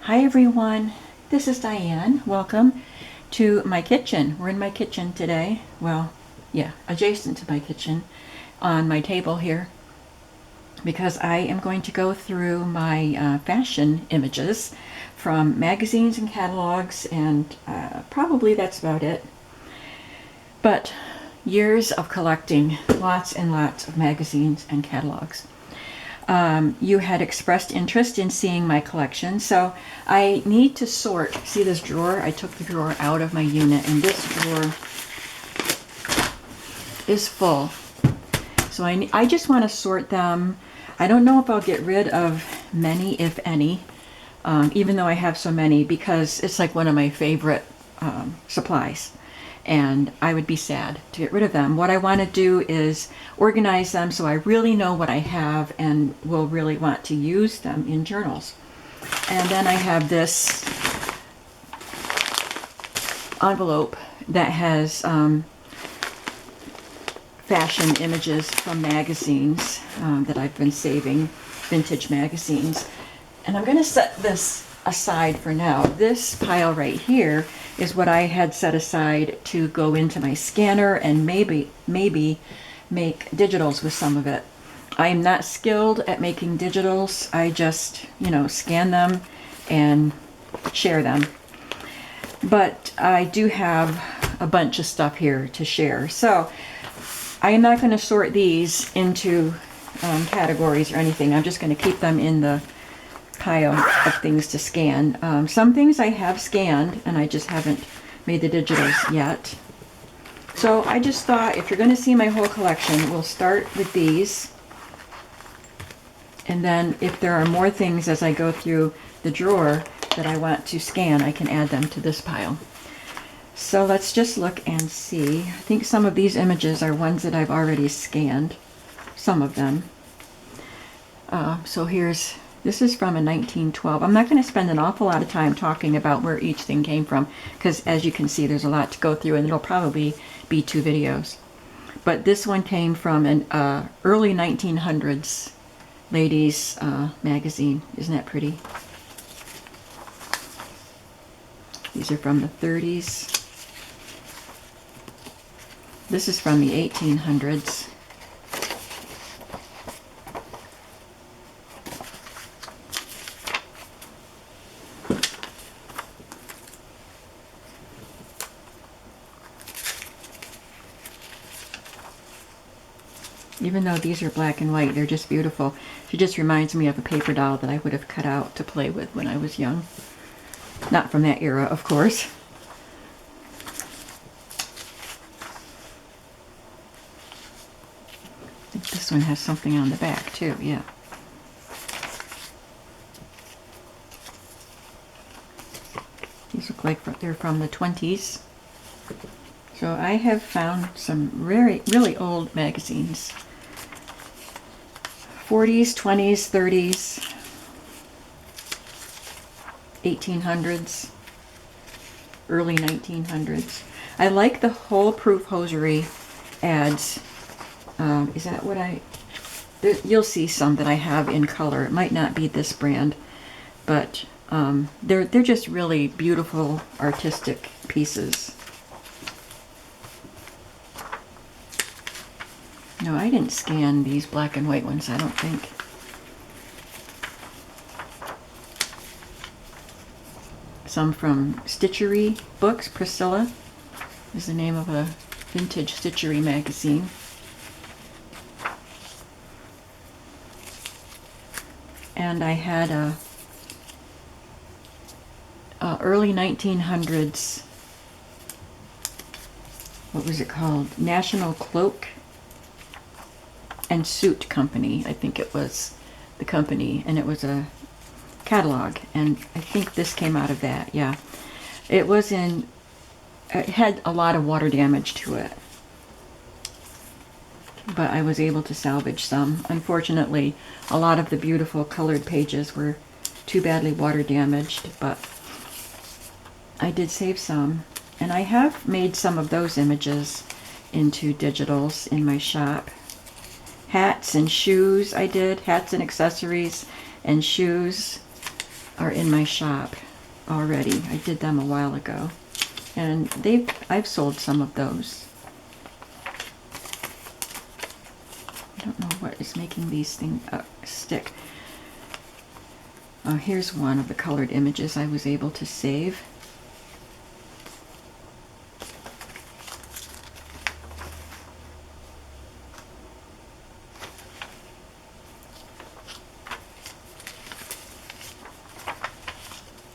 Hi everyone, this is Diane. Welcome to my kitchen. We're in my kitchen today. Well, yeah, adjacent to my kitchen on my table here because I am going to go through my fashion images from magazines and catalogs, and probably that's about it. But years of collecting lots and lots of magazines and catalogs. You had expressed interest in seeing my collection, so I need to sort. See this drawer? I took the drawer out of my unit, and this drawer is full. So I just want to sort them. I don't know if I'll get rid of many, if any, even though I have so many, because it's like one of my favorite supplies. And I would be sad to get rid of them. What I want to do is organize them so I really know what I have and will really want to use them in journals. And then I have this envelope that has fashion images from magazines that I've been saving, vintage magazines. And I'm going to set this aside for now. This pile right here is what I had set aside to go into my scanner and maybe make digitals with some of it. I am not skilled at making digitals. I just, scan them and share them. But I do have a bunch of stuff here to share. So I am not going to sort these into categories or anything. I'm just going to keep them in the pile of things to scan. Some things I have scanned and I just haven't made the digitals yet. So I just thought if you're going to see my whole collection, we'll start with these. And then if there are more things as I go through the drawer that I want to scan, I can add them to this pile. So let's just look and see. I think some of these images are ones that I've already scanned. Some of them. So this is from a 1912. I'm not going to spend an awful lot of time talking about where each thing came from, because as you can see, there's a lot to go through, and it'll probably be 2 videos. But this one came from an early 1900s ladies magazine. Isn't that pretty? These are from the 30s. This is from the 1800s. Even though these are black and white, they're just beautiful. She just reminds me of a paper doll that I would have cut out to play with when I was young. Not from that era, of course. I think this one has something on the back too, yeah. These look like they're from the 20s. So I have found some really old magazines. 40s, 20s, 30s, 1800s, early 1900s. I like the hole proof hosiery ads. Is that what you'll see some that I have in color. It might not be this brand, but they're just really beautiful artistic pieces. No, I didn't scan these black and white ones, I don't think. Some from Stitchery Books. Priscilla is the name of a vintage Stitchery magazine. And I had a early 1900s, what was it called? National Cloak and Suit Company, I think it was the company, and it was a catalog, and I think this came out of that. Yeah, it had a lot of water damage to it, but I was able to salvage some. Unfortunately, a lot of the beautiful colored pages were too badly water damaged, but I did save some, and I have made some of those images into digitals in my shop. Hats and shoes I did, hats and accessories and shoes. are in my shop already. I did them a while ago, and I've sold some of those. I don't know what is making these things stick. Here's one of the colored images I was able to save.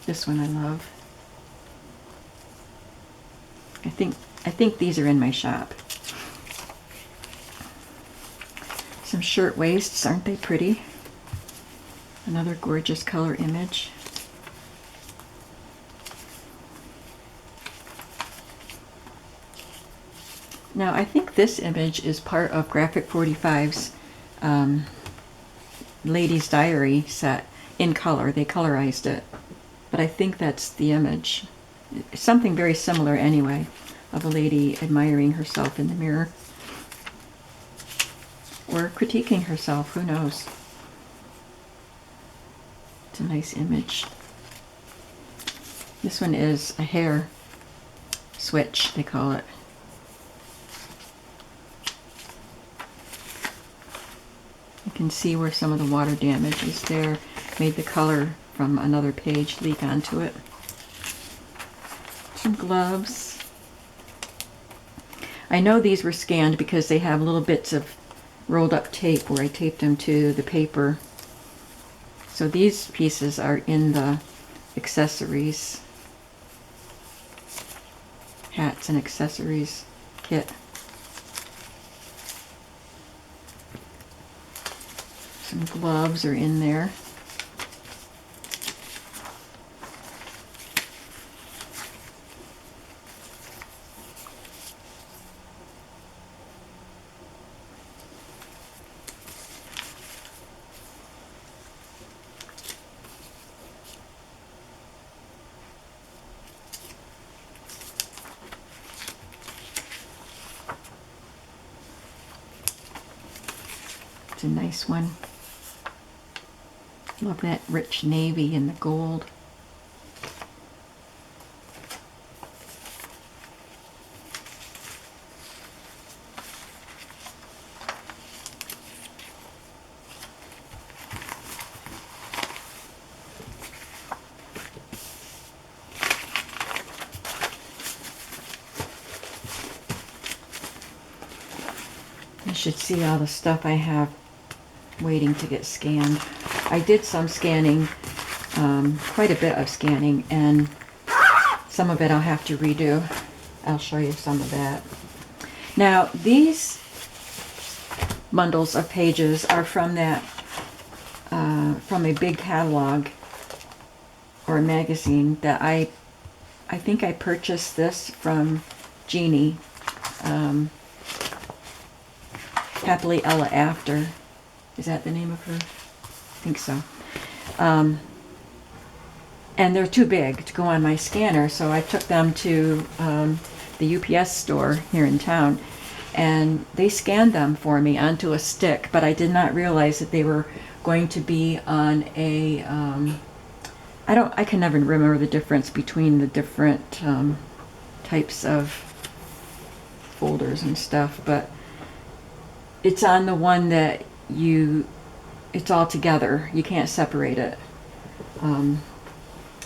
This one I love. I think these are in my shop. Some shirt waists, aren't they pretty? Another gorgeous color image. Now I think this image is part of Graphic 45's Ladies Diary set in color. They colorized it. But I think that's the image. Something very similar anyway, of a lady admiring herself in the mirror. Or critiquing herself, who knows. It's a nice image. This one is a hair switch, they call it. You can see where some of the water damage is there. Made the color from another page leak onto it. Some gloves. I know these were scanned because they have little bits of rolled up tape where I taped them to the paper. So these pieces are in the accessories, hats and accessories kit. Some gloves are in there. It's a nice one. Love that rich navy and the gold. You should see all the stuff I have waiting to get scanned. I did some scanning, quite a bit of scanning, and some of it I'll have to redo. I'll show you some of that. Now, these bundles of pages are from that, from a big catalog or a magazine that I think I purchased this from Jeannie, Happily Ella After. Is that the name of her? I think so. And they're too big to go on my scanner, so I took them to the UPS store here in town, and they scanned them for me onto a stick, but I did not realize that they were going to be on a, I can never remember the difference between the different types of folders and stuff, but it's on the one that it's all together. You can't separate it.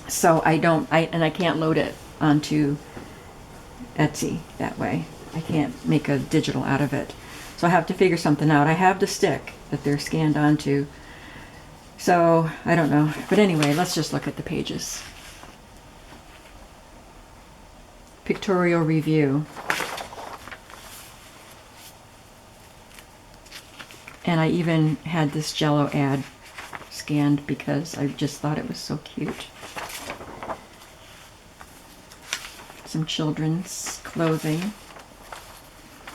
So I can't load it onto Etsy that way. I can't make a digital out of it. So I have to figure something out. I have the stick that they're scanned onto. So I don't know. But anyway, let's just look at the pages. Pictorial review. And I even had this Jello ad scanned because I just thought it was so cute. Some children's clothing.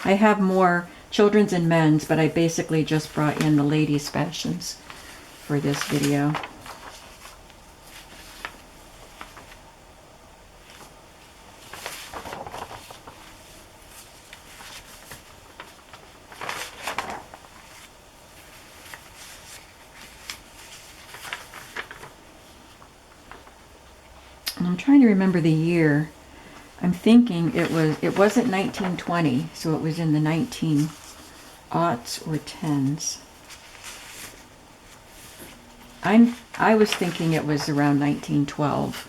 I have more children's and men's, but I basically just brought in the ladies' fashions for this video. And I'm trying to remember the year. I'm thinking it wasn't 1920, so it was in the 19 aughts or tens. I was thinking it was around 1912.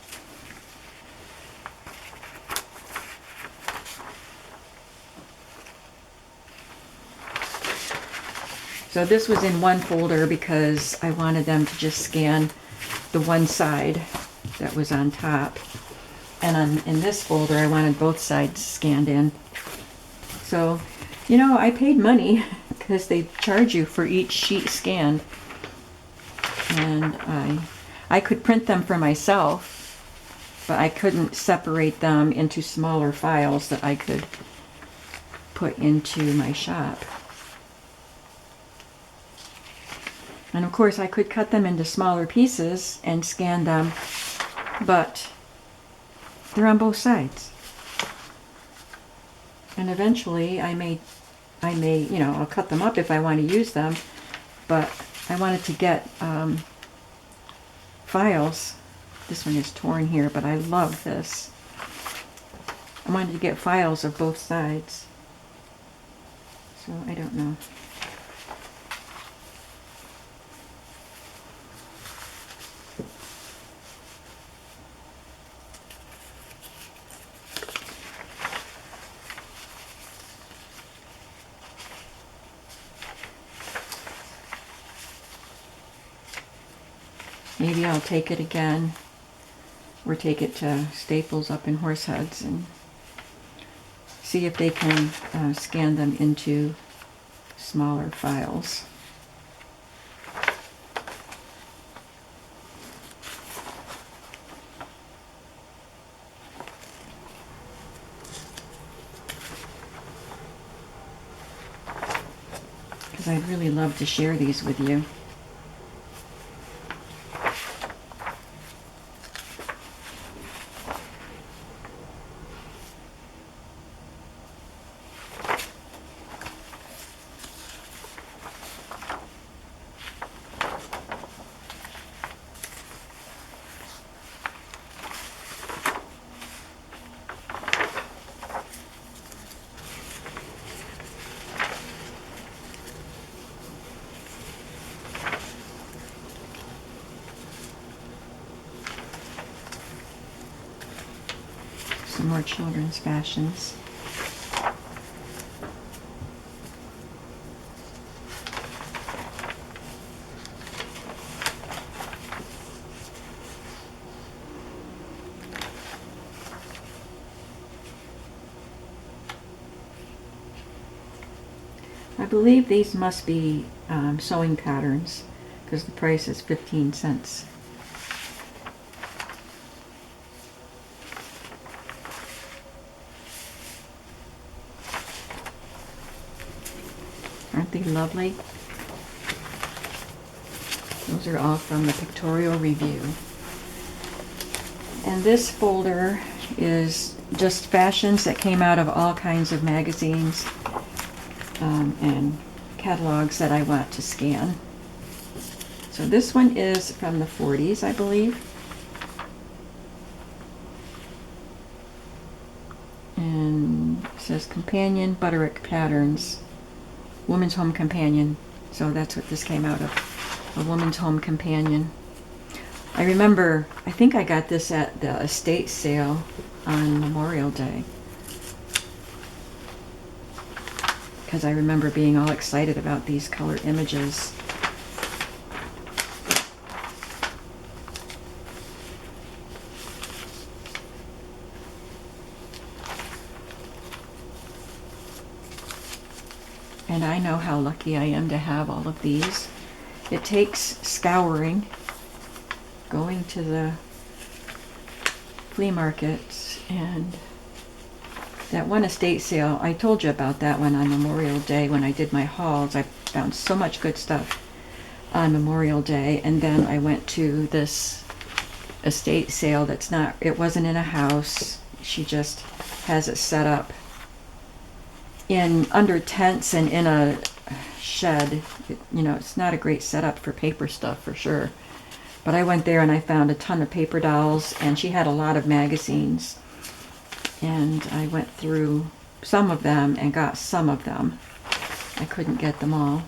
So this was in one folder because I wanted them to just scan the one side that was on top. And in this folder, I wanted both sides scanned in. So, you know, I paid money because they charge you for each sheet scanned. And I could print them for myself, but I couldn't separate them into smaller files that I could put into my shop. And of course, I could cut them into smaller pieces and scan them, but they're on both sides. And eventually, I may, you know, I'll cut them up if I want to use them, but I wanted to get files. This one is torn here, but I love this. I wanted to get files of both sides. So I don't know. Maybe I'll take it again, or take it to Staples up in Horseheads and see if they can scan them into smaller files. Because I'd really love to share these with you. Some more children's fashions. I believe these must be sewing patterns because the price is 15 cents. Aren't they lovely? Those are all from the Pictorial Review. And this folder is just fashions that came out of all kinds of magazines and catalogs that I want to scan. So this one is from the 40s, I believe. And it says Companion Butterick Patterns. Woman's Home Companion. So that's what this came out of. A Woman's Home Companion. I remember, I think I got this at the estate sale on Memorial Day. Because I remember being all excited about these color images. And I know how lucky I am to have all of these. It takes scouring, going to the flea markets, and that one estate sale, I told you about that one on Memorial Day when I did my hauls. I found so much good stuff on Memorial Day, and then I went to this estate sale that's not, it wasn't in a house. She just has it set up in under tents and in a shed. You know, it's not a great setup for paper stuff for sure, But I went there and I found a ton of paper dolls, and she had a lot of magazines. And I went through some of them and got some of them. I couldn't get them all.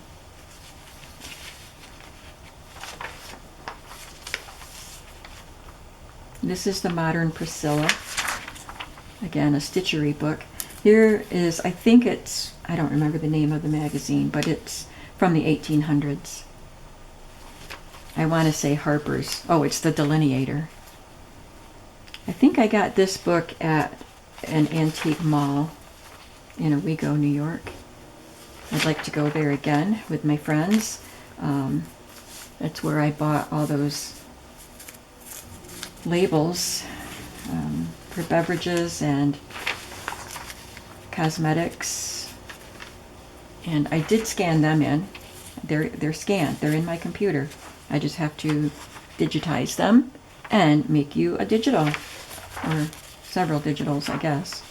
This is the Modern Priscilla. Again, a stitchery book. Here is, I think it's, I don't remember the name of the magazine, but it's from the 1800s. I want to say Harper's. Oh, it's the Delineator. I think I got this book at an antique mall in Owego, New York. I'd like to go there again with my friends. That's where I bought all those labels for beverages and cosmetics. And I did scan them in. They're scanned. They're in my computer. I just have to digitize them and make you a digital, or several digitals, I guess.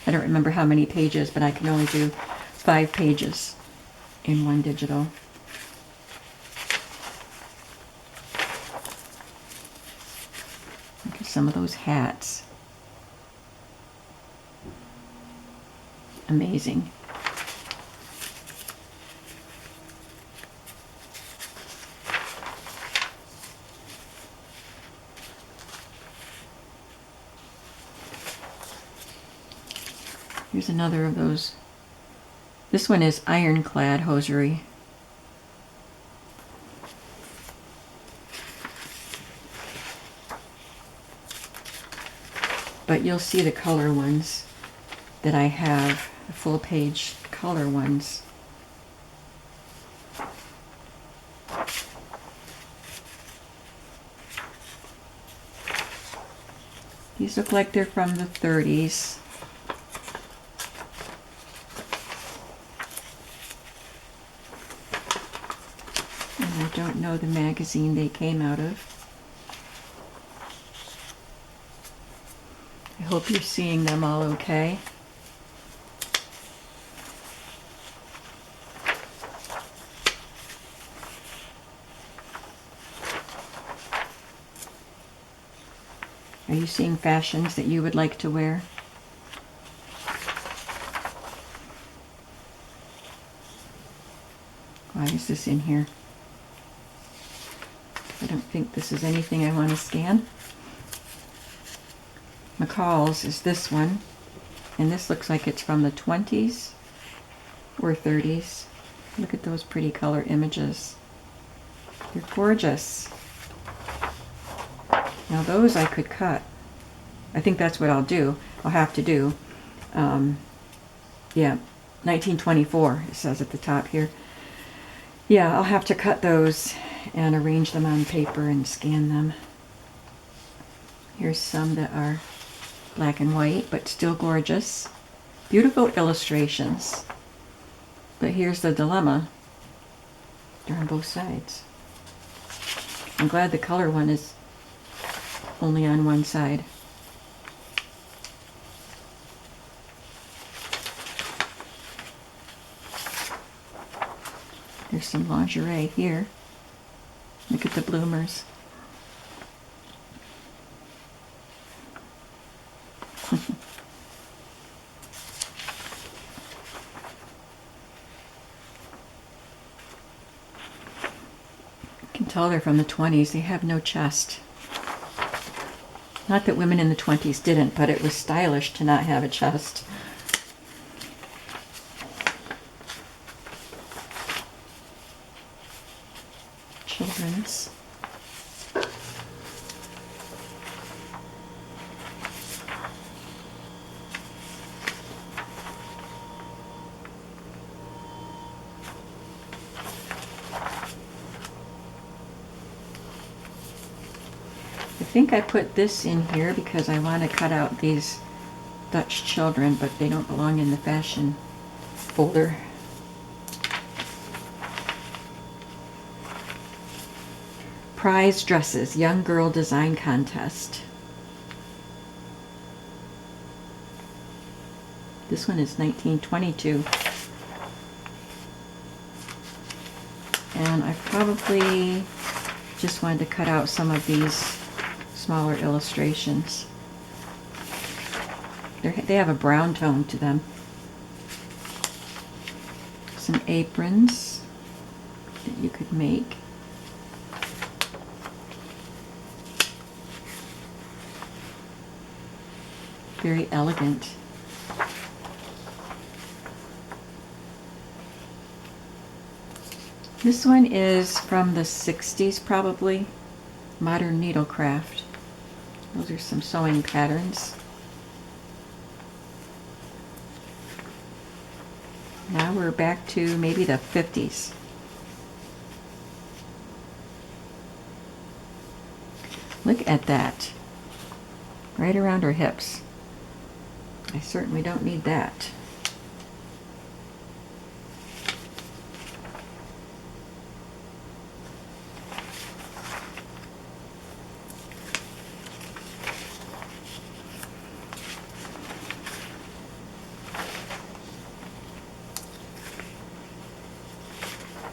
I don't remember how many pages, but I can only do 5 pages in one digital. Look at some of those hats. Amazing. Here's another of those. This one is ironclad hosiery. But you'll see the color ones that I have, the full page color ones. These look like they're from the 30s. And I don't know the magazine they came out of. I hope you're seeing them all okay. Are you seeing fashions that you would like to wear? Why is this in here? I don't think this is anything I want to scan. McCall's is this one, and this looks like it's from the 20s or 30s. Look at those pretty color images. They're gorgeous. Now those I could cut. I think that's what I'll do. I'll have to do. Yeah, 1924 it says at the top here. Yeah, I'll have to cut those and arrange them on paper and scan them. Here's some that are black and white, but still gorgeous. Beautiful illustrations. But here's the dilemma. They're on both sides. I'm glad the color one is only on one side. There's some lingerie here. Look at the bloomers. You can tell they're from the 20s. They have no chest. Not that women in the 20s didn't, but it was stylish to not have a chest. Children's. I think I put this in here because I want to cut out these Dutch children, but they don't belong in the fashion folder. Prize Dresses, Young Girl Design Contest. This one is 1922. And I probably just wanted to cut out some of these smaller illustrations. They have a brown tone to them. Some aprons that you could make. Very elegant. This one is from the 60s probably. Modern needlecraft. Those are some sewing patterns. Now we're back to maybe the 50s. Look at that. Right around her hips. I certainly don't need that.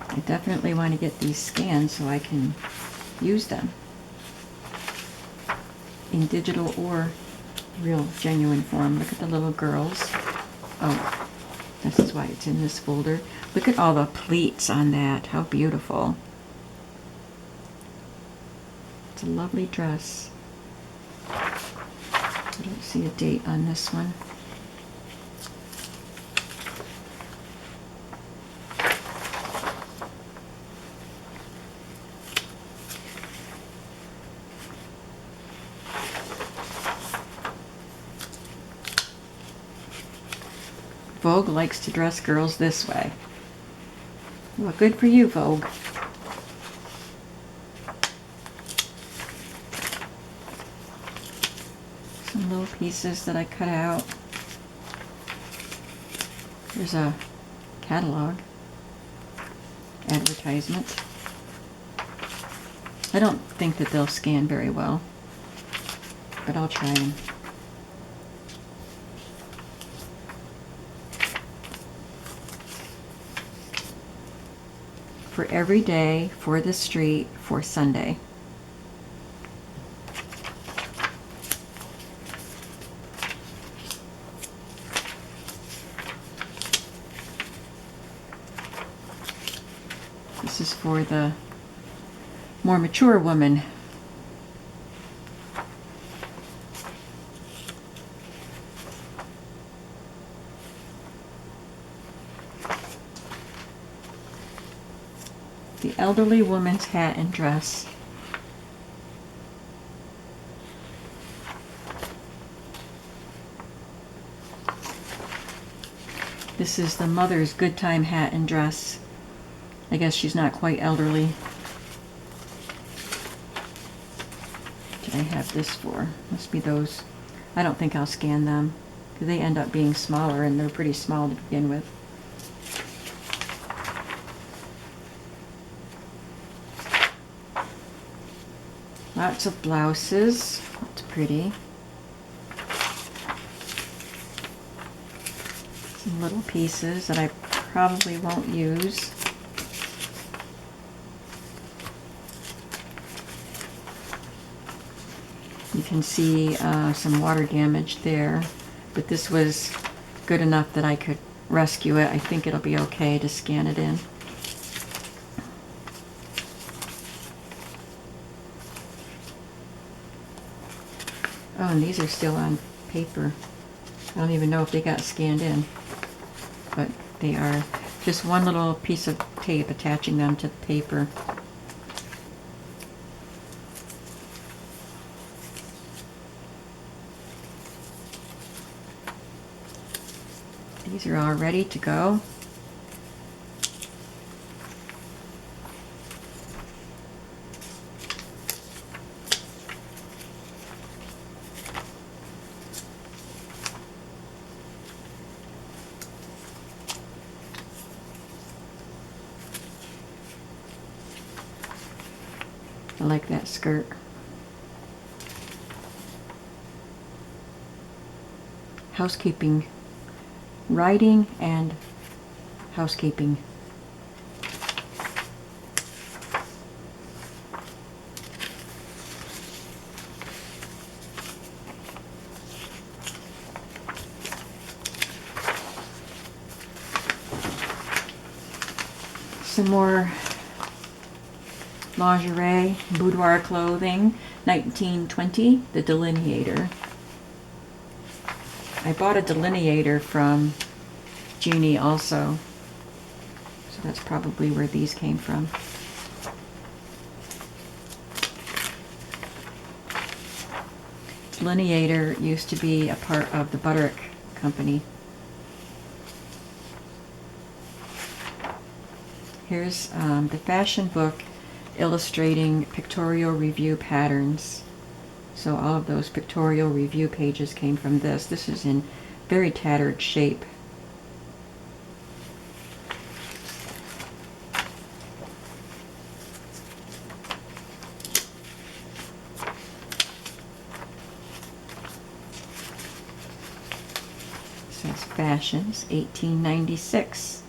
I definitely want to get these scanned so I can use them in digital or real genuine form. Look at the little girls. Oh, this is why it's in this folder. Look at all the pleats on that. How beautiful. It's a lovely dress. I don't see a date on this one. Vogue likes to dress girls this way. Well, good for you, Vogue. Some little pieces that I cut out. There's a catalog advertisement. I don't think that they'll scan very well, but I'll try them. For every day, for the street, for Sunday. This is for the more mature woman. The elderly woman's hat and dress. This is the mother's good time hat and dress. I guess she's not quite elderly. What did I have this for? Must be those. I don't think I'll scan them because they end up being smaller and they're pretty small to begin with. Lots of blouses. That's pretty. Some little pieces that I probably won't use. You can see some water damage there, but this was good enough that I could rescue it. I think it'll be okay to scan it in. Oh, and these are still on paper. I don't even know if they got scanned in, but they are just one little piece of tape attaching them to the paper. These are all ready to go. I like that skirt. Housekeeping. Writing and housekeeping. Some more lingerie, boudoir clothing, 1920, the delineator. I bought a delineator from Jeannie also, so that's probably where these came from. Delineator used to be a part of the Butterick company. Here's the fashion book illustrating pictorial review patterns. So all of those pictorial review pages came from this. This is in very tattered shape. It says Fashions, 1896.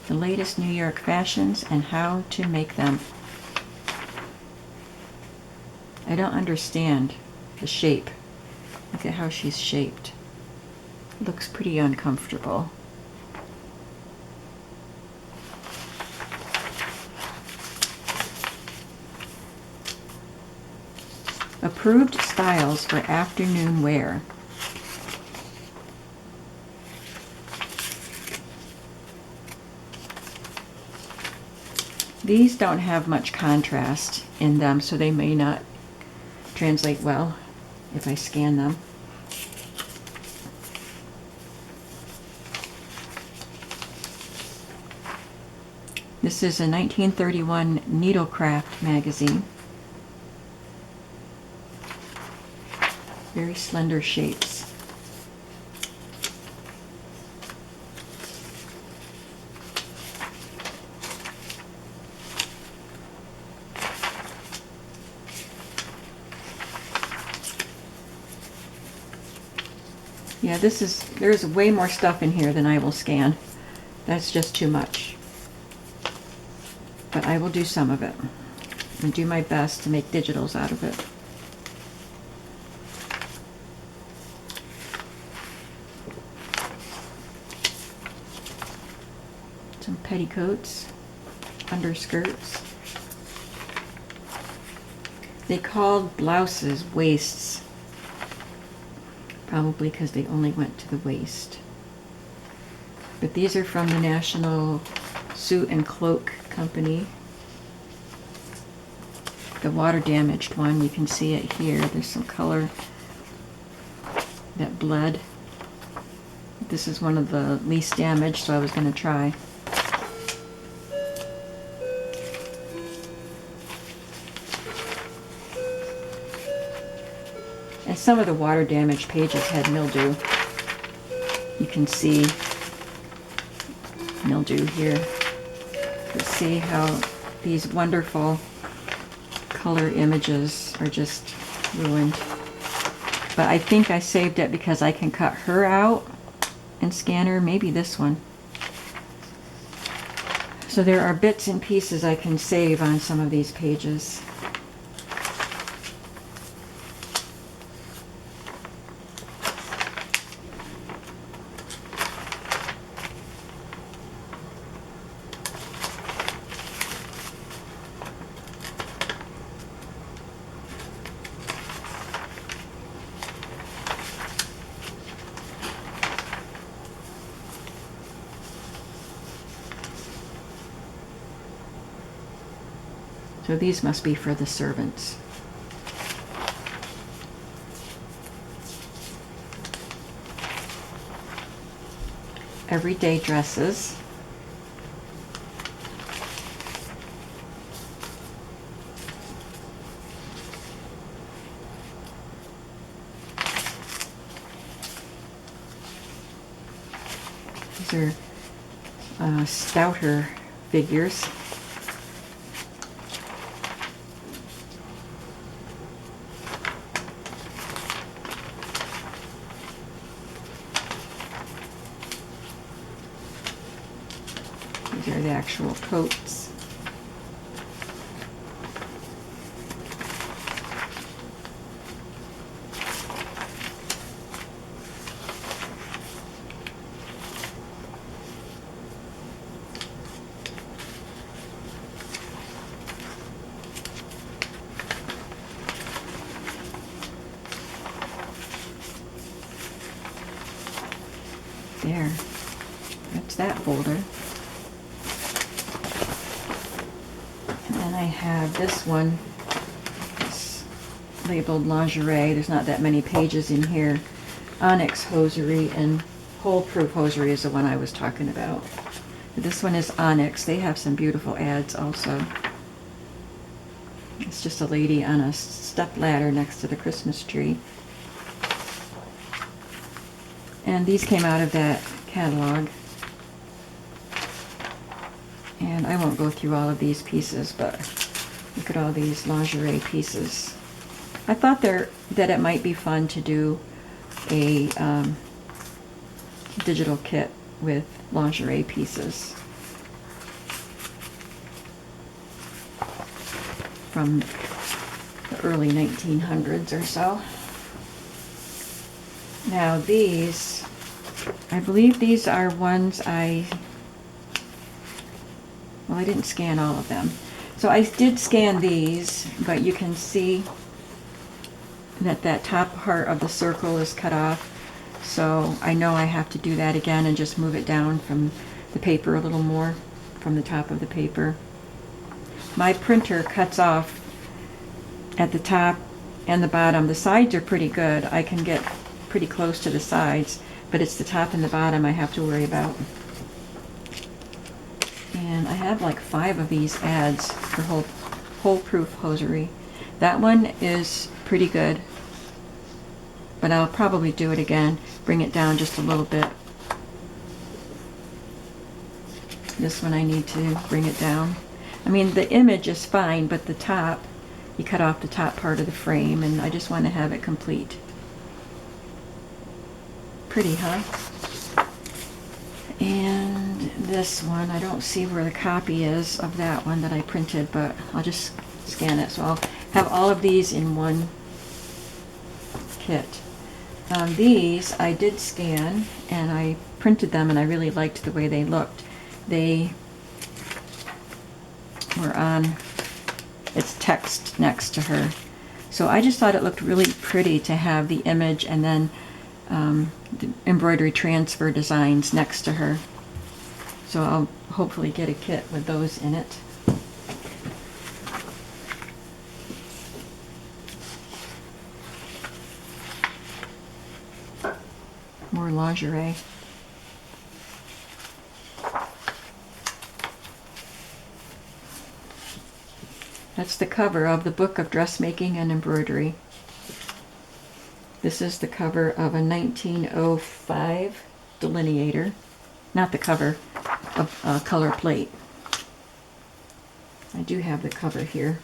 The latest New York fashions and how to make them. I don't understand the shape. Look at how she's shaped. Looks pretty uncomfortable. Approved styles for afternoon wear. These don't have much contrast in them, so they may not translate well if I scan them. This is a 1931 Needlecraft magazine. Very slender shapes. Yeah, there's way more stuff in here than I will scan. That's just too much. But I will do some of it and do my best to make digitals out of it. Some petticoats, underskirts. They called blouses waists. Probably because they only went to the waist. But these are from the National Suit and Cloak Company. The water damaged one, you can see it here. There's some color that bled. This is one of the least damaged, so I was going to try. And some of the water damaged pages had mildew. You can see mildew here. But see how these wonderful color images are just ruined. But I think I saved it because I can cut her out and scan her, maybe this one. So there are bits and pieces I can save on some of these pages. So these must be for the servants. Everyday dresses. These are stouter figures. These are the actual coats. that folder. And then I have this one. It's labeled lingerie. There's not that many pages in here. Onyx hosiery and hole-proof hosiery is the one I was talking about. This one is Onyx. They have some beautiful ads also. It's just a lady on a step ladder next to the Christmas tree. And these came out of that catalog. And I won't go through all of these pieces, but look at all these lingerie pieces. I thought that it might be fun to do a digital kit with lingerie pieces from the early 1900s or so. Now these, I believe these are ones I didn't scan all of them. So I did scan these, but you can see that that top part of the circle is cut off. So I know I have to do that again and just move it down from the paper a little more, from the top of the paper. My printer cuts off at the top and the bottom. The sides are pretty good. I can get pretty close to the sides, but it's the top and the bottom I have to worry about. And I have like 5 of these ads for hole-proof hosiery. That one is pretty good, but I'll probably do it again, bring it down just a little bit. This one I need to bring it down. I mean, the image is fine, but the top, you cut off the top part of the frame, and I just want to have it complete. Pretty, huh? And this one, I don't see where the copy is of that one that I printed, but I'll just scan it. So I'll have all of these in one kit. These I did scan and I printed them, and I really liked the way they looked. They were on, it's text next to her. So I just thought it looked really pretty to have the image and then the embroidery transfer designs next to her. So I'll hopefully get a kit with those in it. More lingerie. That's the cover of the Book of Dressmaking and Embroidery. This is the cover of a 1905 delineator. Not the cover, of a color plate. I do have the cover here.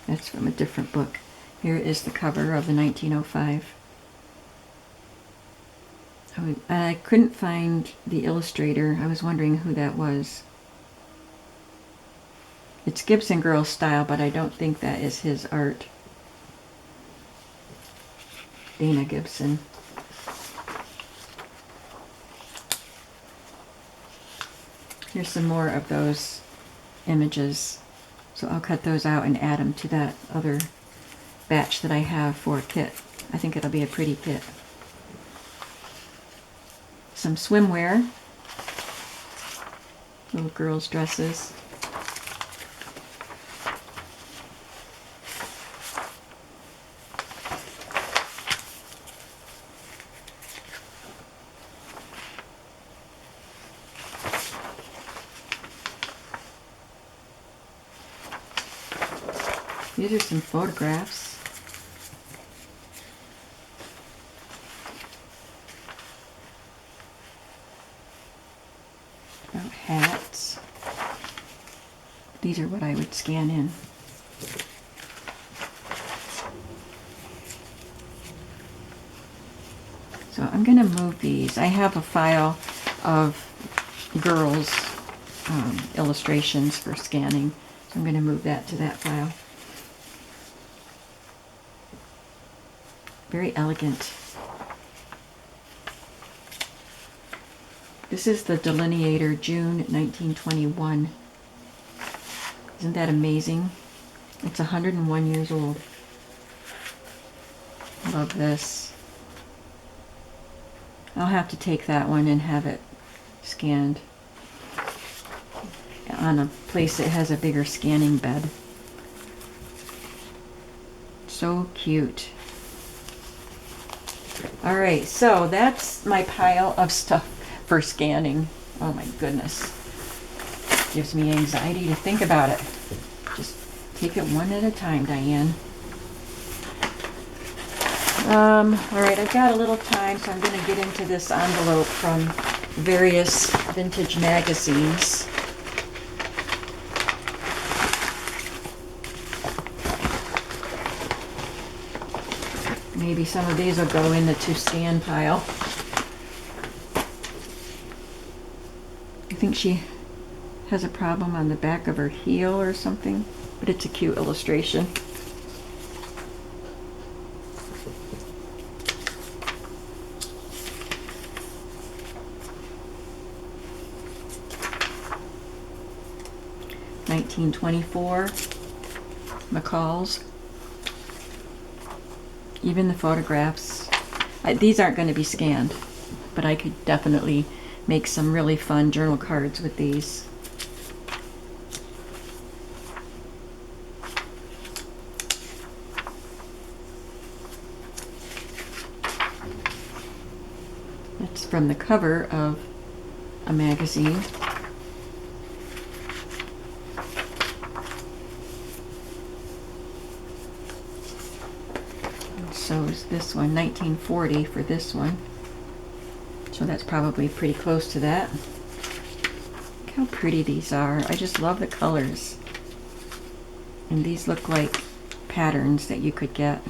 That's from a different book. Here is the cover of the 1905. I couldn't find the illustrator. I was wondering who that was. It's Gibson Girl style, but I don't think that is his art. Dana Gibson. Here's some more of those images. So I'll cut those out and add them to that other batch that I have for a kit. I think it'll be a pretty kit. Some swimwear. Little girls' dresses. These are some photographs. About hats. These are what I would scan in. So I'm going to move these. I have a file of girls' illustrations for scanning. So I'm going to move that to that file. Very elegant. This is the Delineator, June 1921. Isn't that amazing? It's 101 years old. Love this. I'll have to take that one and have it scanned on a place that has a bigger scanning bed. So cute. All right, so that's my pile of stuff for scanning. Oh my goodness. Gives me anxiety to think about it. Just take it one at a time, Diane. All right, I've got a little time, so I'm going to get into this envelope from various vintage magazines. Maybe some of these will go in the to scan pile. I think she has a problem on the back of her heel or something, but it's a cute illustration. $19.24 McCall's. Even the photographs. These aren't going to be scanned, but I could definitely make some really fun journal cards with these. That's from the cover of a magazine. So is this one, 1940 for this one. So that's probably pretty close to that. Look how pretty these are. I just love the colors. And these look like patterns that you could get.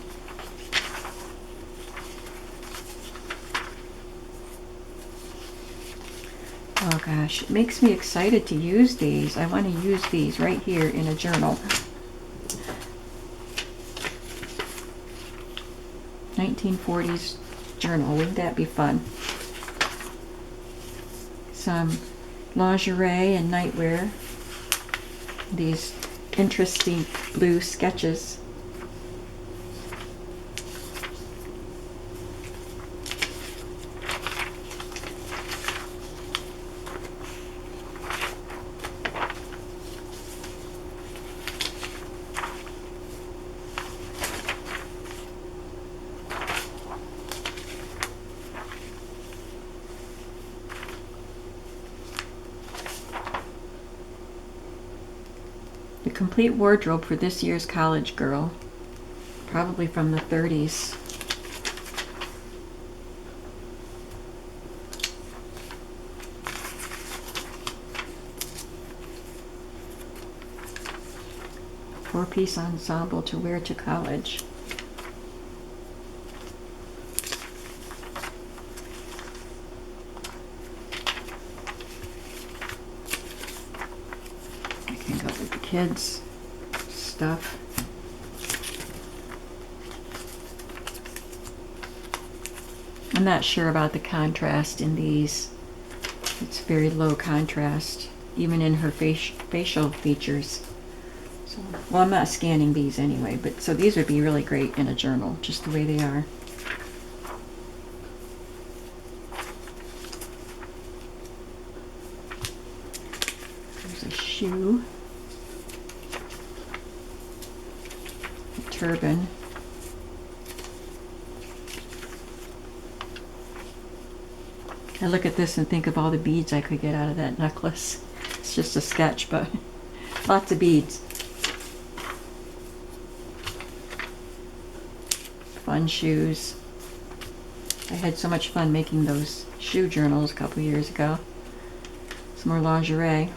Oh gosh, it makes me excited to use these. I want to use these right here in a journal. 1940s journal, wouldn't that be fun? Some lingerie and nightwear. These interesting blue sketches. The complete wardrobe for this year's college girl. Probably from the 30s. Four-piece ensemble to wear to college. Kids stuff. I'm not sure about the contrast in these. It's very low contrast, even in her facial features. So, well, I'm not scanning these anyway, but so these would be really great in a journal, just the way they are. There's a shoe. Turban. I look at this and think of all the beads I could get out of that necklace. It's just a sketch, but lots of beads. Fun shoes. I had so much fun making those shoe journals a couple years ago. Some more lingerie.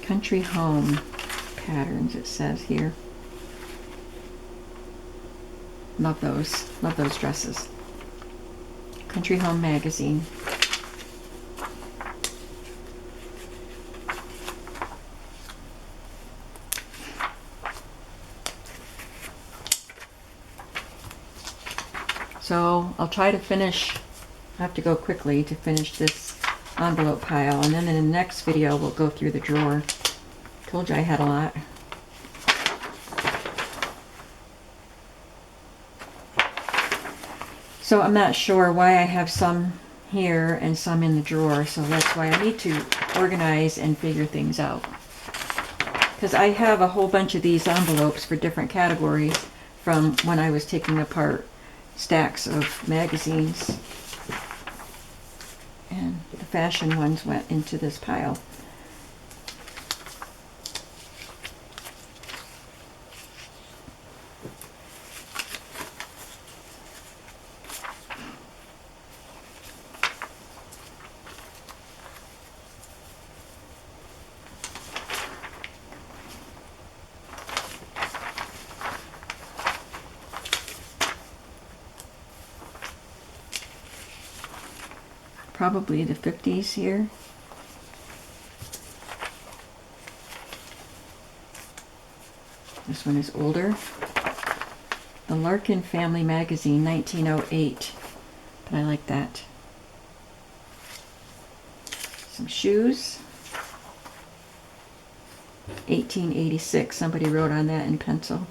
Country home patterns, it says here. Love those dresses. Country Home magazine. So I'll try to finish, I have to go quickly to finish this envelope pile, and then in the next video we'll go through the drawer. Told you I had a lot. So I'm not sure why I have some here and some in the drawer, so that's why I need to organize and figure things out. Because I have a whole bunch of these envelopes for different categories from when I was taking apart stacks of magazines. And the fashion ones went into this pile. Probably the 50s here. This one is older. The Larkin Family Magazine, 1908. But I like that. Some shoes. 1886. Somebody wrote on that in pencil.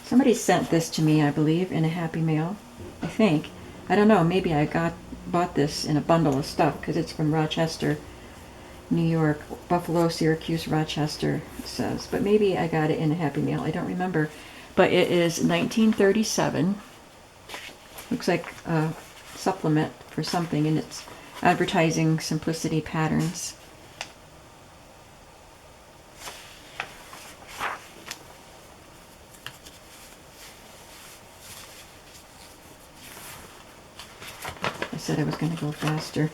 Somebody sent this to me, I believe, in a Happy Mail. I think. I don't know. Maybe I bought this in a bundle of stuff because it's from Rochester, New York. Buffalo, Syracuse, Rochester, it says. But maybe I got it in a Happy Mail. I don't remember. But it is 1937. Looks like a supplement for something, and it's advertising Simplicity Patterns. I said I was going to go faster.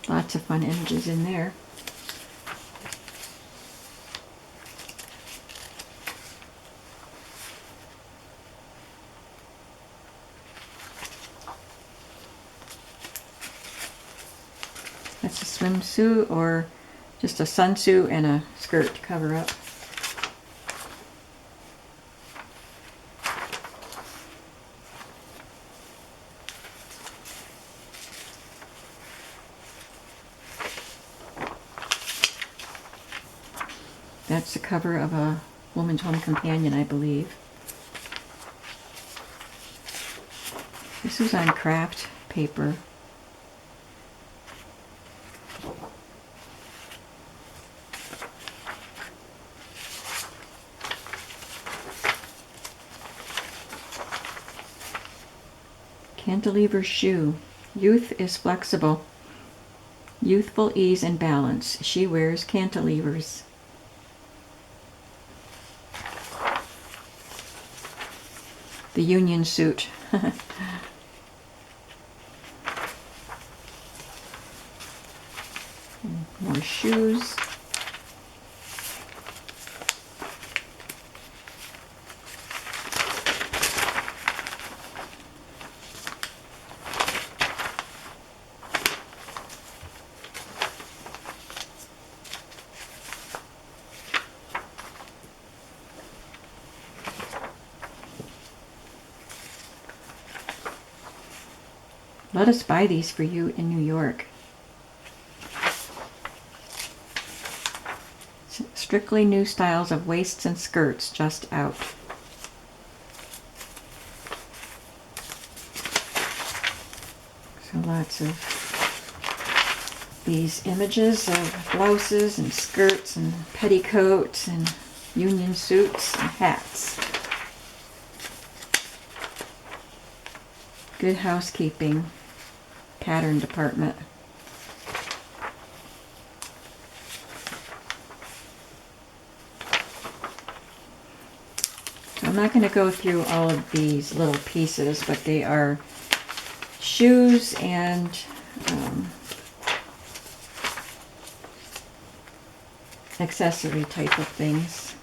Lots of fun images in there. That's a swimsuit or just a sunsuit and a skirt to cover up. That's the cover of a Woman's Home Companion, I believe. This was on craft paper. Cantilever shoe. Youth is flexible. Youthful ease and balance. She wears cantilevers. The union suit. More shoes. Let us buy these for you in New York. Strictly new styles of waists and skirts just out. So lots of these images of blouses and skirts and petticoats and union suits and hats. Good Housekeeping pattern department. So I'm not going to go through all of these little pieces, but they are shoes and accessory type of things.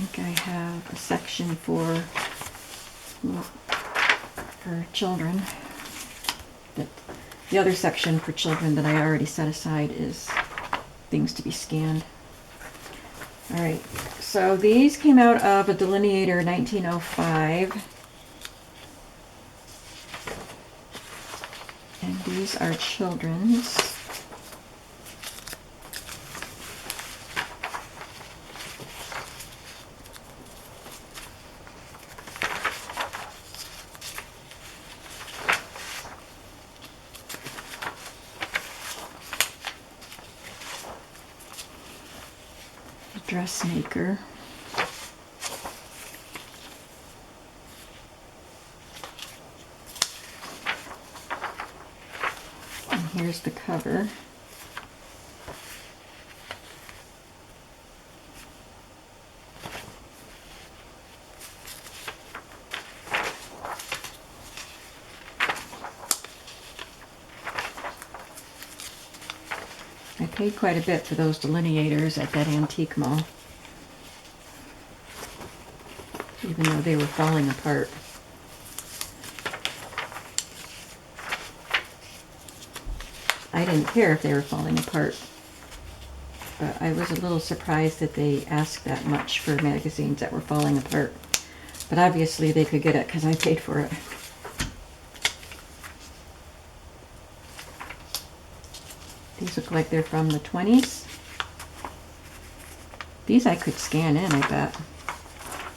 think I have a section for children. The other section for children that I already set aside is things to be scanned. All right, so these came out of a Delineator 1905. And these are children's. Dressmaker. And here's the cover. I paid quite a bit for those delineators at that antique mall, even though they were falling apart. I didn't care if they were falling apart, but I was a little surprised that they asked that much for magazines that were falling apart. But obviously they could get it because I paid for it. These look like they're from the 20s. These I could scan in, I bet.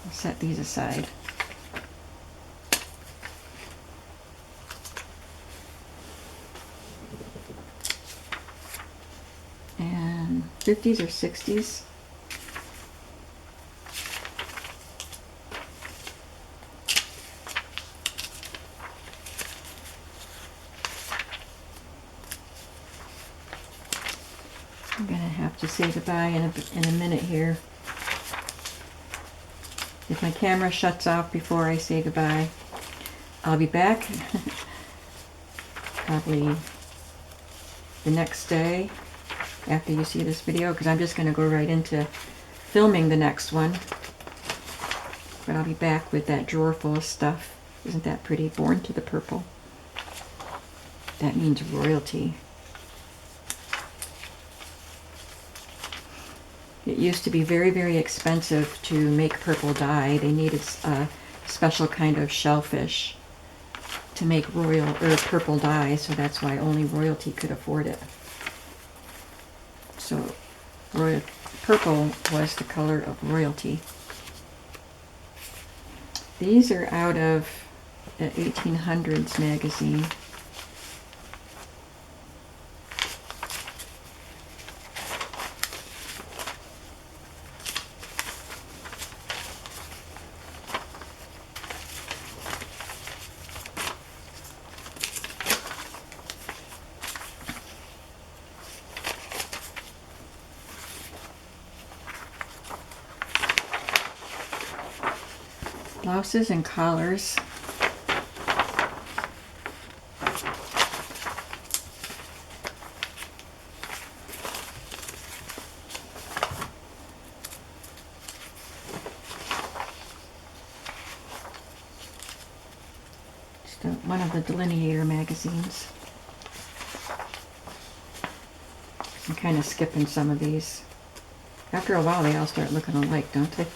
I'll set these aside. And 50s or 60s. I'm gonna have to say goodbye in a minute here. If my camera shuts off before I say goodbye, I'll be back probably the next day after you see this video, because I'm just going to go right into filming the next one. But I'll be back with that drawer full of stuff. Isn't that pretty? Born to the Purple. That means royalty. It used to be very, very expensive to make purple dye. They needed a special kind of shellfish to make purple dye, so that's why only royalty could afford it. So purple was the color of royalty. These are out of an 1800s magazine. Blouses and collars. Just one of the Delineator magazines. I'm kind of skipping some of these. After a while they all start looking alike, don't they?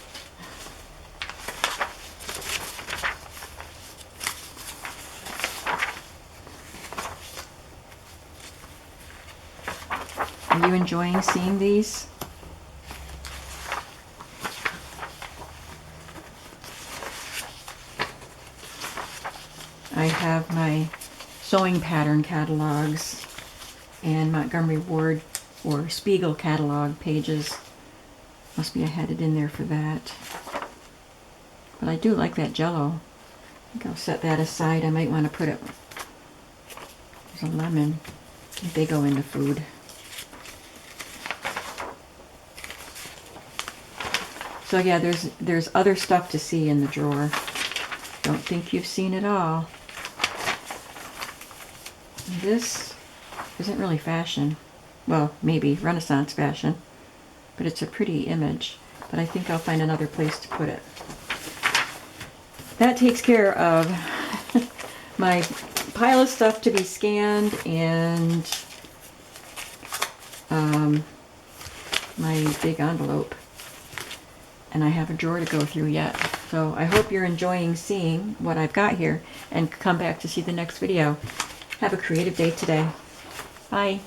Are you enjoying seeing these? I have my sewing pattern catalogs and Montgomery Ward or Spiegel catalog pages. Must be headed in there for that. But I do like that Jell-O. I think I'll set that aside. I might want to put it... There's a lemon. I think they go into food. So yeah, there's other stuff to see in the drawer. Don't think you've seen it all. This isn't really fashion. Well, maybe Renaissance fashion, but it's a pretty image. but I think I'll find another place to put it. That takes care of my pile of stuff to be scanned and my big envelope. And I have a drawer to go through yet. So I hope you're enjoying seeing what I've got here and come back to see the next video. Have a creative day today. Bye.